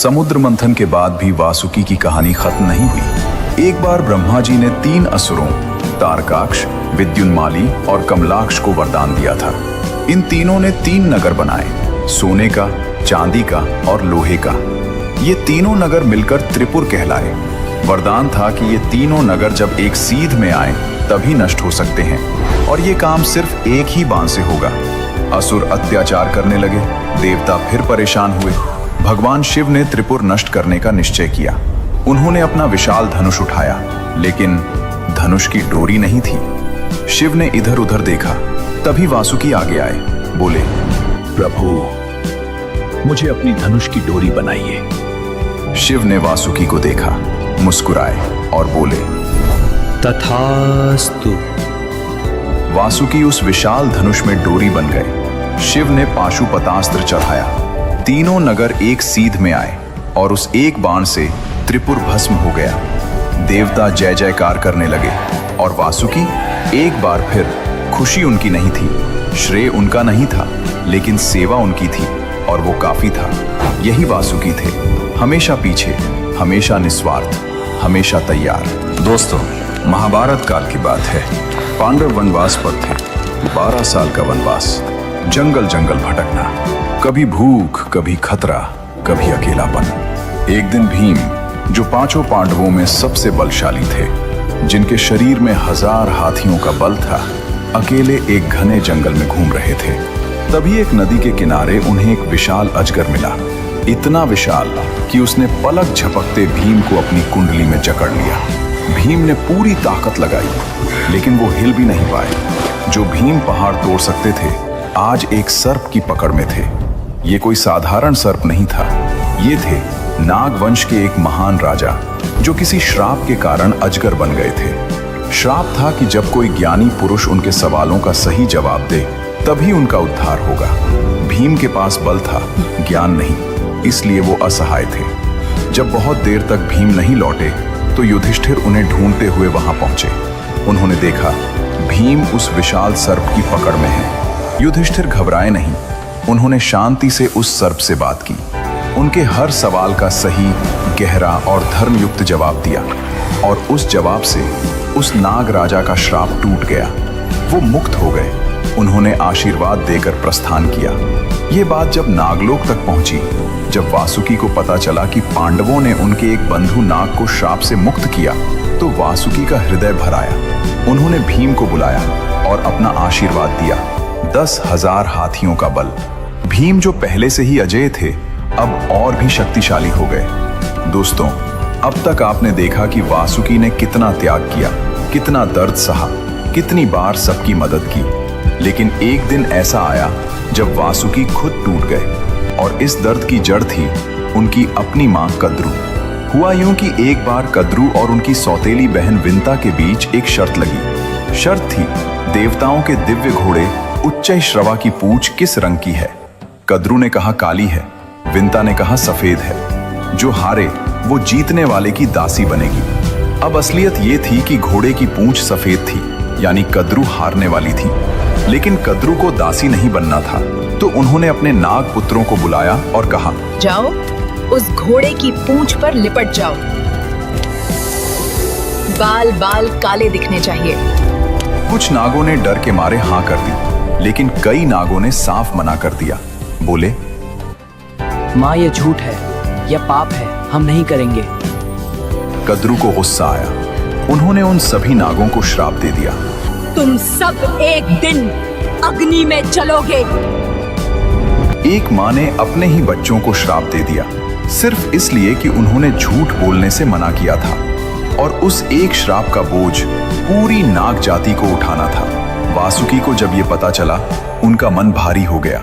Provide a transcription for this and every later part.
समुद्र मंथन के बाद भी वासुकी की कहानी खत्म नहीं हुई। एक बार ब्रह्मा जी ने 3 असुरों तारकाक्ष, विद्युन्माली और कमलाक्ष को वरदान दिया था। इन तीनों ने 3 नगर बनाए, सोने का, चांदी का और लोहे का। ये तीनों नगर मिलकर त्रिपुर कहलाए। वरदान था कि ये तीनों नगर जब एक सीध में आए तभी नष्ट हो सकते हैं और ये काम सिर्फ एक ही बाण से होगा। असुर अत्याचार करने लगे, देवता फिर परेशान हुए। भगवान शिव ने त्रिपुर नष्ट करने का निश्चय किया। उन्होंने अपना विशाल धनुष उठाया, लेकिन धनुष की डोरी नहीं थी। शिव ने इधर उधर देखा, तभी वासुकी आगे आए। बोले, प्रभु, मुझे अपनी धनुष की डोरी बनाइए। शिव ने वासुकी को देखा, मुस्कुराए और बोले, तथास्तु। वासुकी उस विशाल धनुष में डोरी बन गए। शिव ने पाशुपतास्त्र चढ़ाया। तीनों नगर एक सीध में आए और उस एक बाण से त्रिपुर भस्म हो गया। देवता जय जयकार करने लगे और वासुकी एक बार फिर, खुशी उनकी नहीं थी, श्रेय उनका नहीं था, लेकिन सेवा उनकी थी और वो काफी था। यही वासुकी थे, हमेशा पीछे, हमेशा निस्वार्थ, हमेशा तैयार। दोस्तों, महाभारत काल की बात है। पांडव वनवास पर थे। 12 साल का वनवास, जंगल जंगल भटकना, कभी भूख, कभी खतरा, कभी अकेलापन। एक दिन भीम, जो 5 पांडवों में सबसे बलशाली थे, जिनके शरीर में 1000 हाथियों का बल था, अकेले एक घने जंगल में घूम रहे थे। तभी एक नदी के किनारे उन्हें एक विशाल अजगर मिला। इतना विशाल कि उसने पलक झपकते भीम को अपनी कुंडली में जकड़ लिया। भीम ने पूरी ताकत लगाई, लेकिन वो हिल भी नहीं पाए। जो भीम पहाड़ तोड़ सकते थे, आज एक सर्प की पकड़ में थे। ये कोई साधारण सर्प नहीं था, ये थे नागवंश के एक महान राजा, जो किसी श्राप के कारण अजगर बन गए थे। श्राप था कि जब कोई ज्ञानी पुरुष उनके सवालों का सही जवाब दे, तभी उनका उद्धार होगा। भीम के पास बल था, ज्ञान नहीं, इसलिए वो असहाय थे। जब बहुत देर तक भीम नहीं लौटे, तो युधिष्ठिर उन्हें ढूंढते हुए वहां पहुंचे। उन्होंने देखा भीम उस विशाल सर्प की पकड़ में है। युधिष्ठिर घबराए नहीं, उन्होंने शांति से उस सर्प से बात की। उनके हर सवाल का सही, गहरा और धर्मयुक्त जवाब दिया और उस जवाब से उस नाग राजा का श्राप टूट गया। वो मुक्त हो गए। उन्होंने आशीर्वाद देकर प्रस्थान किया। ये बात जब नागलोक तक पहुंची, जब वासुकी को पता चला कि पांडवों ने उनके एक बंधु नाग को श्राप से मुक्त किया, तो वासुकी का हृदय भर आया। उन्होंने भीम को बुलाया और अपना आशीर्वाद दिया। 10,000 हाथियों का बल। भीम जो पहले से ही अजेय थे, अब और भी शक्तिशाली हो गए। दोस्तों, अब तक आपने देखा कि वासुकी ने कितना त्याग किया, कितना दर्द सहा, कितनी बार सबकी मदद की। लेकिन एक दिन ऐसा आया जब वासुकी खुद टूट गए और इस दर्द की जड़ थी उनकी अपनी मां कद्रू। हुआ यूं कि एक बार कद्रू और उनकी सौतेली बहन विंता के बीच एक शर्त लगी। शर्त थी, देवताओं के दिव्य घोड़े उच्चैःश्रवा की पूंछ किस रंग की है? कद्रू ने कहा काली है, विंता ने कहा सफेद है। जो हारे वो जीतने वाले की दासी बनेगी। अब असलियत ये थी कि घोड़े की पूंछ सफेद थी, यानी कद्रू हारने वाली थी। लेकिन कद्रू को दासी नहीं बनना था, तो उन्होंने अपने नाग पुत्रों को बुलाया और कहा, जाओ, उस घोड़े की पूंछ पर लिपट जाओ। बाल बाल काले दिखने चाहिए। कुछ नागों ने डर के मारे हाँ कर दी, लेकिन कई नागों ने साफ मना कर दिया। बोले, माँ, ये झूठ है, यह पाप है, हम नहीं करेंगे। कद्रू को गुस्सा आया। उन्होंने उन सभी नागों को श्राप दे दिया, तुम सब एक दिन अग्नि में जलोगे। एक माँ ने अपने ही बच्चों को श्राप दे दिया, सिर्फ इसलिए कि उन्होंने झूठ बोलने से मना किया था। और उस एक श्राप का बोझ पूरी नाग जाति को उठाना था। वासुकी को जब ये पता चला, उनका मन भारी हो गया।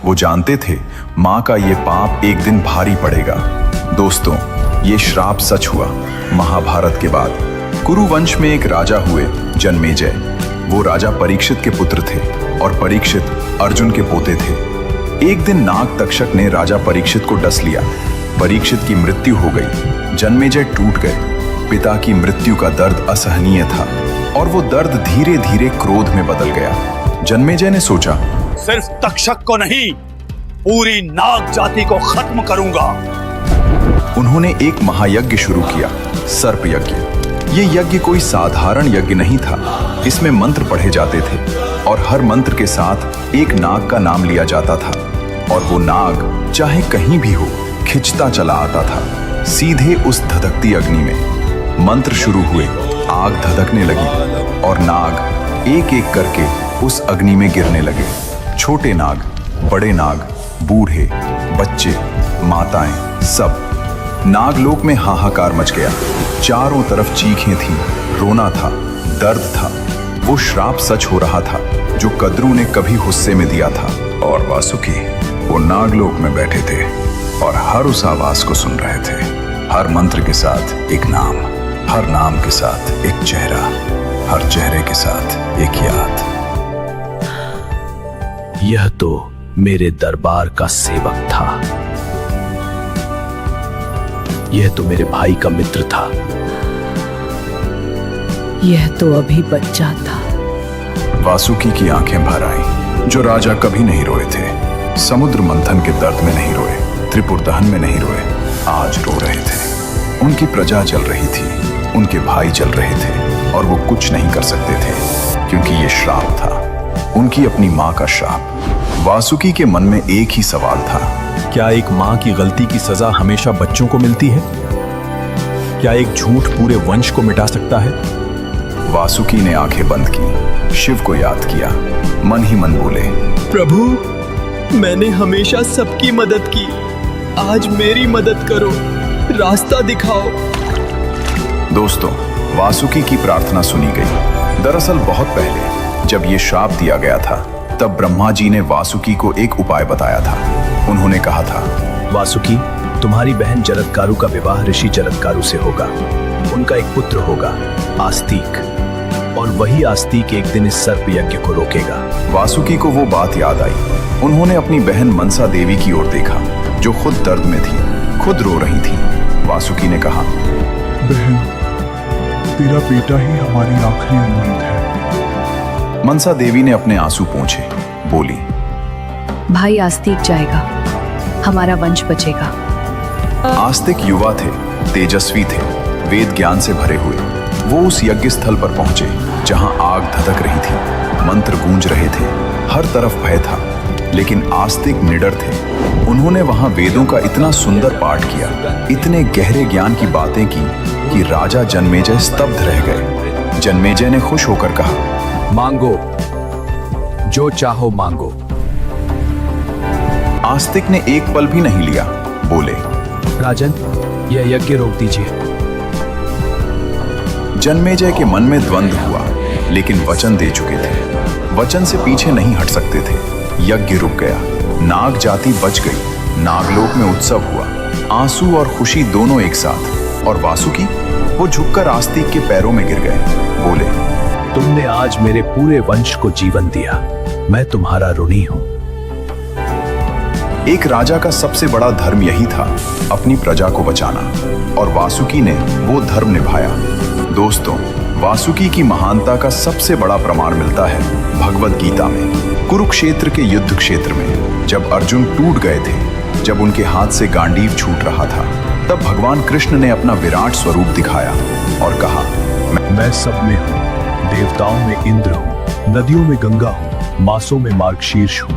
वो जानते थे माँ का ये पाप एक दिन भारी पड़ेगा। दोस्तों, ये श्राप सच हुआ। महाभारत के बाद कुरुवंश में एक राजा हुए, जन्मेजय। वो राजा परीक्षित के पुत्र थे और परीक्षित अर्जुन के पोते थे। एक दिन नाग तक्षक ने राजा परीक्षित को डस लिया। परीक्षित की मृत्यु हो गई। जन्मेजय टूट गए। पिता की मृत्यु का दर्द असहनीय था और वो दर्द धीरे धीरे क्रोध में बदल गया। जन्मेजय ने सोचा, सिर्फ तक्षक को नहीं, पूरी नाग जाति को खत्म करूंगा। उन्होंने एक महायज्ञ शुरू किया, सर्प यज्ञ। ये यज्ञ कोई साधारण यज्ञ नहीं था। इसमें मंत्र पढ़े जाते थे और हर मंत्र के साथ एक नाग का नाम लिया जाता था और वो नाग चाहे कहीं भी हो खिंचता चला आता था सीधे उस धधकती अग्नि में। मंत्र शुरू हुए, आग धधकने लगी और नाग एक एक करके उस अग्नि में गिरने लगे। छोटे नाग, बड़े नाग, बूढ़े, बच्चे, माताएं, सब। नागलोक में हाहाकार मच गया। चारों तरफ चीखें थीं, रोना था, दर्द था। वो श्राप सच हो रहा था जो कद्रू ने कभी गुस्से में दिया था। और वासुकी वो नागलोक में बैठे थे और हर उस आवाज को सुन रहे थे। हर मंत्र के साथ एक नाम, हर नाम के साथ एक चेहरा, हर चेहरे के साथ एक याद। यह तो मेरे दरबार का सेवक था। यह तो मेरे भाई का मित्र था। यह तो अभी बच्चा था। वासुकी की आंखें भर आईं। जो राजा कभी नहीं रोए थे, समुद्र मंथन के दर्द में नहीं रोए, त्रिपुर दहन में नहीं रोए, आज रो रहे थे। उनकी प्रजा जल रही थी, उनके भाई जल रहे थे और वो कुछ नहीं कर सकते थे क्योंकि ये श्राप था, उनकी अपनी माँ का श्राप। वासुकी के मन में एक ही सवाल था, क्या एक माँ की गलती की सजा हमेशा बच्चों को मिलती है? क्या एक झूठ पूरे वंश को मिटा सकता है? वासुकी ने आंखें बंद की, शिव को याद किया, मन ही मन बोले, प्रभु, मैंने हमेशा सबकी मदद की, आज मेरी मदद करो, रास्ता दिखाओ। दोस्तों, वासुकी की प्रार्थना सुनी गई। दरअसल बहुत पहले जब ये श्राप दिया गया था तब ब्रह्मा जी ने वासुकी को एक उपाय बताया था। उन्होंने कहा था, वासुकी, तुम्हारी बहन जलत्कारु का विवाह ऋषि जलत्कारु से होगा। उनका एक पुत्र होगा, आस्तिक, और वही आस्तिक एक दिन इस सर्प यज्ञ को रोकेगा। वासुकी को वो बात याद आई। उन्होंने अपनी बहन मनसा देवी की ओर देखा जो खुद दर्द में थी, खुद रो रही थी। वासुकी ने कहा, बहन, तेरा बेटा ही हमारी आखिरी उम्मीद है। मनसा देवी ने अपने आंसू पोंछे, बोली, भाई आस्तिक जाएगा, हमारा वंश बचेगा। आस्तिक युवा थे, तेजस्वी थे, वेद ज्ञान से भरे हुए। वो उस यज्ञ स्थल पर पहुंचे जहां आग धधक रही थी, मंत्र गूंज रहे थे, हर तरफ भय था। लेकिन आस्तिक निडर थे। उन्होंने वहां वेदों का इतना सुंदर पाठ किया, इतने गहरे ज्ञान की बातें की कि राजा जन्मेजय स्तब्ध रह गए। जन्मेजय ने खुश होकर कहा, मांगो, जो चाहो मांगो। आस्तिक ने एक पल भी नहीं लिया, बोले, राजन, यह यज्ञ रोक दीजिए। जन्मेजय के मन में द्वंद्व हुआ, लेकिन वचन दे चुके थे, वचन से पीछे नहीं हट सकते थे। यज्ञ रुक गया, नाग जाति बच गई, नागलोक में उत्सव हुआ, आंसू और खुशी दोनों एक साथ। और वासुकी, वो झुककर आस्तिक के पैरों में गिर गए, बोले, तुमने आज मेरे पूरे वंश को जीवन दिया, मैं तुम्हारा ऋणी हूं। एक राजा का सबसे बड़ा धर्म यही था, अपनी प्रजा को बचाना, और वासुकी ने वो धर्म निभाया। दोस्तों, वासुकी की महानता का सबसे बड़ा प्रमाण मिलता है भगवद गीता में। कुरुक्षेत्र के युद्ध क्षेत्र में जब अर्जुन टूट गए थे, जब उनके हाथ से गांडीव छूट रहा था, तब भगवान कृष्ण ने अपना विराट स्वरूप दिखाया और कहा, मैं सब में हूं, देवताओं में इंद्र हूं, नदियों में गंगा हूं, मासों में मार्गशीर्ष हूं,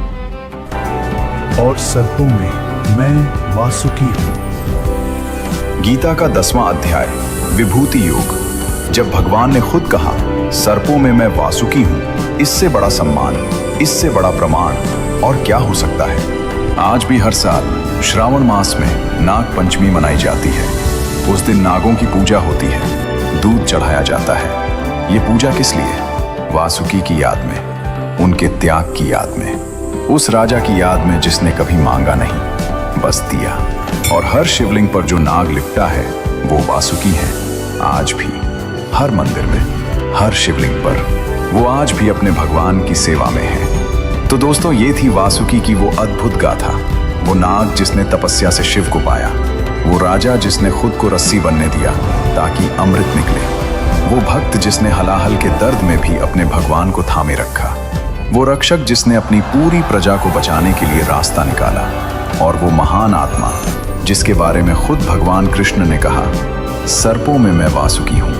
और सर्पों में मैं वासुकी हूं। गीता का 10वां अध्याय, विभूति योग। जब भगवान ने खुद कहा, सर्पों में मैं वासुकी हूं, इससे बड़ा सम्मान, इससे बड़ा प्रमाण और क्या हो सकता है। आज भी हर साल श्रावण मास में नाग पंचमी मनाई जाती है। उस दिन नागों की पूजा होती है, दूध चढ़ाया जाता है। ये पूजा किस लिए? वासुकी की याद में, उनके त्याग की याद में, उस राजा की याद में जिसने कभी मांगा नहीं, बस दिया। और हर शिवलिंग पर जो नाग लिपटा है वो वासुकी है। आज भी हर मंदिर में, हर शिवलिंग पर वो आज भी अपने भगवान की सेवा में है। तो दोस्तों, ये थी वासुकी की वो अद्भुत गाथा। वो नाग जिसने तपस्या से शिव को पाया, वो राजा जिसने खुद को रस्सी बनने दिया ताकि अमृत निकले, वो भक्त जिसने हलाहल के दर्द में भी अपने भगवान को थामे रखा, वो रक्षक जिसने अपनी पूरी प्रजा को बचाने के लिए रास्ता निकाला, और वो महान आत्मा जिसके बारे में खुद भगवान कृष्ण ने कहा, सर्पों में मैं वासुकी हूं।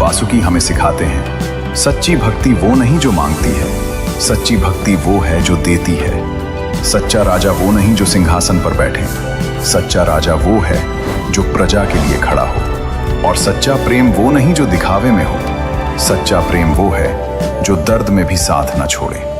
वासुकी हमें सिखाते हैं सच्ची भक्ति वो नहीं जो मांगती है, सच्ची भक्ति वो है जो देती है। सच्चा राजा वो नहीं जो सिंहासन पर बैठे, सच्चा राजा वो है जो प्रजा के लिए खड़ा हो। और सच्चा प्रेम वो नहीं जो दिखावे में हो, सच्चा प्रेम वो है जो दर्द में भी साथ न छोड़े।